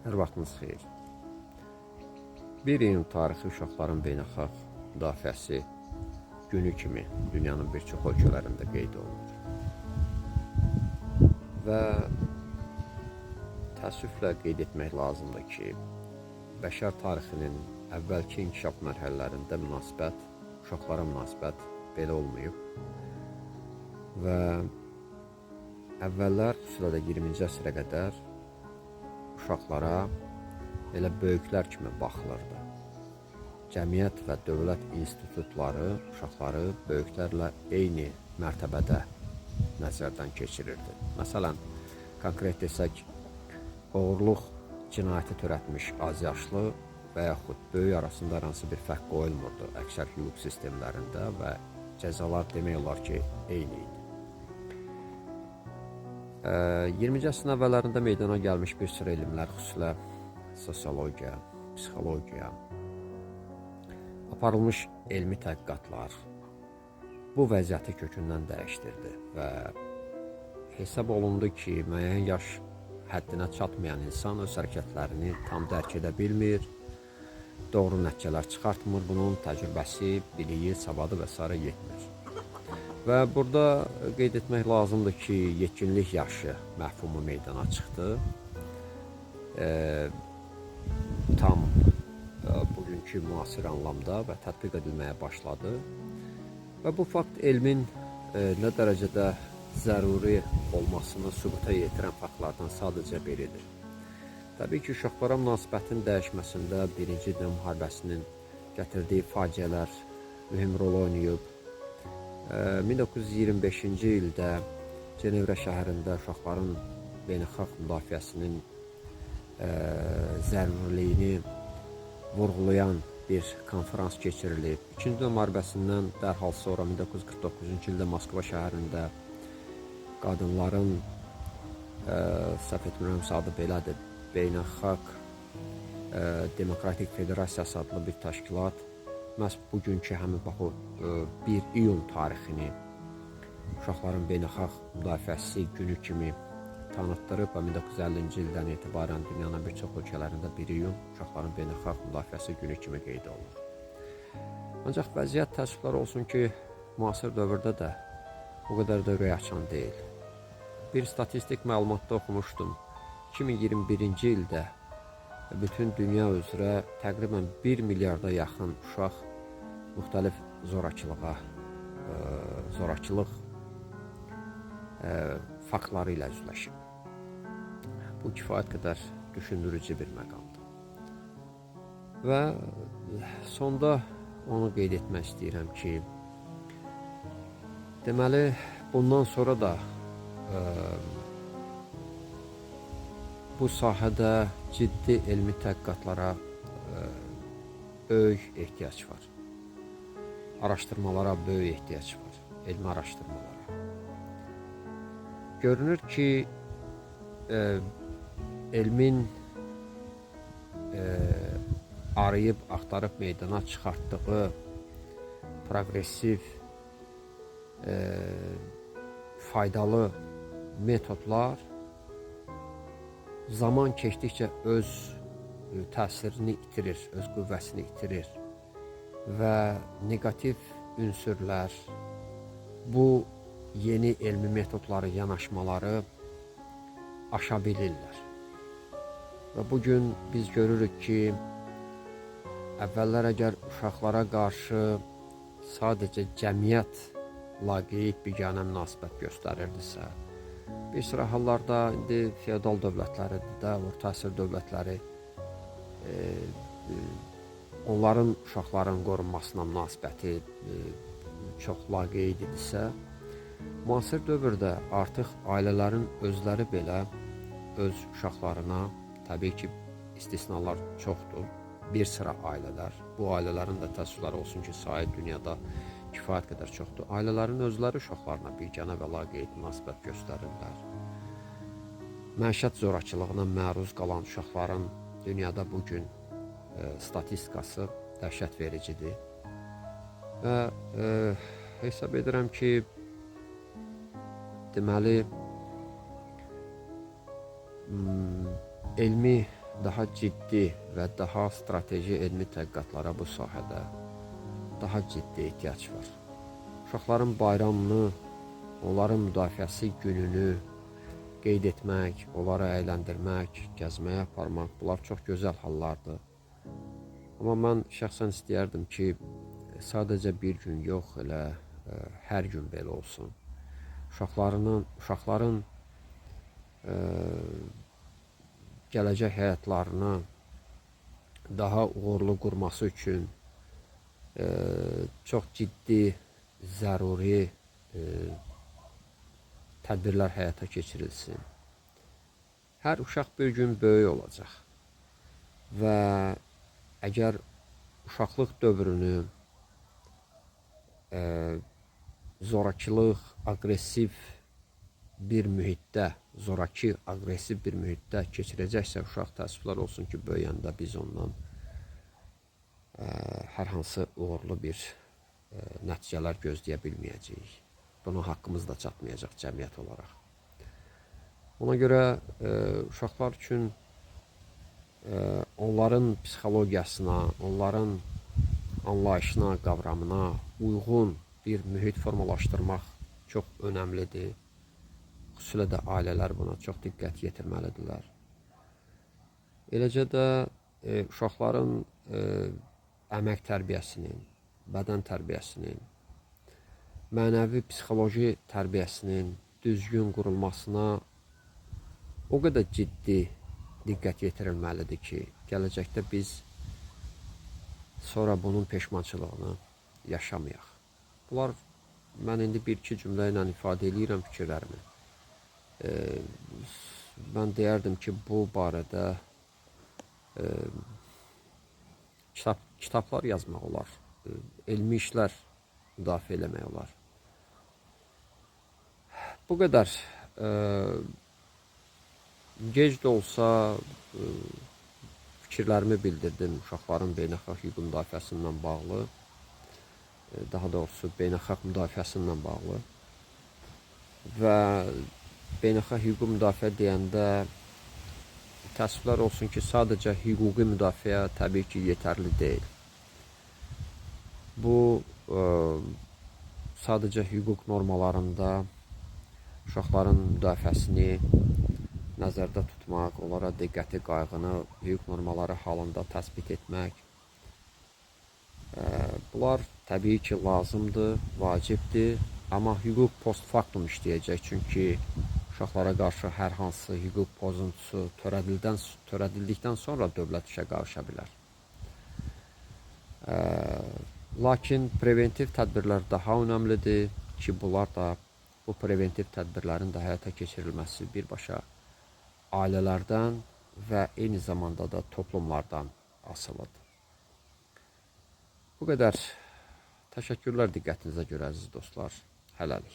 Hər vaxtınız xeyir. 1 iyun tarixi uşaqların beynəlxalq müdafiəsi günü kimi dünyanın bir çox ölkələrində qeyd olunur. Və təəssüflə qeyd etmək lazımdır ki, bəşər tarixinin əvvəlki inkişaf mərhələlərində uşaqlara münasibət belə olmayıb. Və əvvəllər, xüsusilə də 20-ci əsrə qədər uşaqlara elə böyüklər kimi baxılırdı. Cəmiyyət və dövlət institutları uşaqları böyüklərlə eyni mərtəbədə nəzərdən keçirirdi. Məsələn, konkret desək, oğurluq cinayəti törətmiş azyaşlı və yaxud böyük arasında hər hansı bir fərq qoyulmurdu əksər hüquq sistemlərində və cəzalar demək olar ki, eyni idi. 20-ci əsrin əvvəllərində meydana gəlmiş bir sıra elmlər, xüsusilə sosiologiya, psixologiya, aparılmış elmi tədqiqatlar bu vəziyyəti kökündən dəyişdirdi və hesab olundu ki, müəyyən yaş həddinə çatmayan insan öz hərəkətlərini tam dərk edə bilmir, doğru nəticələr çıxartmır, bunun təcrübəsi, biliyi, savadı və s. yetmir. Və burada qeyd etmək lazımdır ki, yetkinlik yaşı məfhumu meydana çıxdı. Tam bugünkü müasir anlamda və tətbiq edilməyə başladı. Və bu fakt elmin nə dərəcədə zəruri olmasını sübuta yetirən faktlardan sadəcə biridir. Təbii ki, uşaqlara münasibətin dəyişməsində Birinci Dünya müharibəsinin gətirdiyi faciələr mühüm rol oynayıb. 1925-ci ildə Cenevrə şəhərində uşaqların beynəlxalq müdafiəsinin zəruriliyini vurğulayan bir konferans keçirilib. İkinci Dünya müharibəsindən dərhal sonra 1949-cu ildə Moskva şəhərində qadınların, səhv etmirəmsə adı belədir, Beynəlxalq Demokratik Federasiyası adlı bir təşkilat məhz bugünkü həmin 1 iyun tarixini uşaqların beynəlxalq müdafiəsi günü kimi tanıtdırıb və 1950-ci ildən etibarən dünyanın bir çox ölkələrində 1 iyun uşaqların beynəlxalq müdafiəsi günü kimi qeyd olunur. Ancaq vəziyyət təəssüflər olsun ki, müasir dövrdə də o qədər də ürək açan deyil. Bir statistik məlumatda oxumuşdum. 2021-ci ildə bütün dünya üzrə təqribən 1 milyarda yaxın uşaq müxtəlif zorakılıq faktları ilə üzləşib. Bu kifayət qədər düşündürücü bir məqamdır. Və sonda onu qeyd etmək istəyirəm ki, deməli, bundan sonra da bu sahədə ciddi elmi tədqiqatlara böyük ehtiyac var. Araşdırmalara böyük ehtiyac var, elmi araşdırmalara. Görünür ki, elmin arayıb, axtarıb meydana çıxartdığı progressiv, faydalı metodlar zaman keçdikcə öz təsirini itirir, öz qüvvəsini itirir və negativ ünsürlər bu yeni elmi metodları, yanaşmaları aşa bilirlər. Və bugün biz görürük ki, əvvəllər əgər uşaqlara qarşı sadəcə cəmiyyət laqeyd biganə münasibət göstərirdisə, bir sıra hallarda indi feodal dövlətləridir də, orta əsr dövlətləri onların uşaqların qorunmasına münasibəti çox laqeyd idisə, müasir dövrdə artıq ailələrin özləri belə öz uşaqlarına, təbii ki, istisnalar çoxdur, bir sıra ailələr, bu ailələrin də təəssüfləri olsun ki, sayı dünyada kifayət qədər çoxdur. Ailələrin özləri uşaqlarına biganə və laqeyd münasibət göstərirlər. Məişət zorakılığına məruz qalan uşaqların dünyada bugün statistikası dəhşət vericidir. Və hesab edirəm ki, deməli, elmi daha ciddi və daha strateji elmi tədqiqatlara bu sahədə daha ciddi ehtiyac var. Uşaqların bayramını, onların müdafiəsi gününü qeyd etmək, onları əyləndirmək, gəzməyə aparmaq, bunlar çox gözəl hallardır. Amma mən şəxsən istəyərdim ki, sadəcə bir gün yox, elə hər gün belə olsun. Uşaqların gələcək həyatlarını daha uğurlu qurması üçün çox ciddi, zəruri tədbirlər həyata keçirilsin. Hər uşaq bir gün böyük olacaq və əgər uşaqlıq dövrünü zorakılıq, aqressiv bir mühitdə, zoraki, aqressiv bir mühitdə keçirəcəksə uşaq, təəssüflər olsun ki, böyüyəndə biz ondan hər hansı uğurlu bir nəticələr gözləyə bilməyəcəyik. Buna haqqımız da çatmayacaq cəmiyyət olaraq. Ona görə uşaqlar üçün onların psixologiyasına, onların anlayışına, qavramına uyğun bir mühit formalaşdırmaq çox önəmlidir. Xüsusilə də ailələr buna çox diqqət yetirməlidirlər. Eləcə də uşaqların əmək tərbiyəsinin, bədən tərbiyəsinin, mənəvi psixoloji tərbiyəsinin düzgün qurulmasına o qədər ciddi diqqət yetirilməlidir ki, gələcəkdə biz sonra bunun peşmançılığını yaşamayaq. Bunlar, mən indi bir-iki cümlə ilə ifadə edirəm fikirlərimi. Mən deyərdim ki, bu barədə kitablar yazmaq olar, elmi işlər müdafiə eləmək olar. Bu qədər. Gec də olsa fikirlərimi bildirdim uşaqların beynəlxalq hüquq müdafiəsindən bağlı, daha doğrusu beynəlxalq müdafiəsindən bağlı və beynəlxalq hüquq müdafiə deyəndə təəssüflər olsun ki, sadəcə hüquqi müdafiə təbii ki, yetərli deyil. Bu, sadəcə hüquq normalarında uşaqların müdafiəsini nəzərdə tutmaq, onlara diqqəti, qayğını hüquq normaları halında təsbit etmək. Bunlar təbii ki, lazımdır, vacibdir, amma hüquq post factum işləyəcək, çünki uşaqlara qarşı hər hansı hüquq pozuntusu törədildikdən sonra dövlət işə qarışa bilər. Lakin preventiv tədbirlər daha önəmlidir ki, bunlar da bu preventiv tədbirlərin də həyata keçirilməsi birbaşa ailələrdən və eyni zamanda da toplumlardan asılıdır. Bu qədər. Təşəkkürlər diqqətinizə görə, əziz dostlar. Hələlik.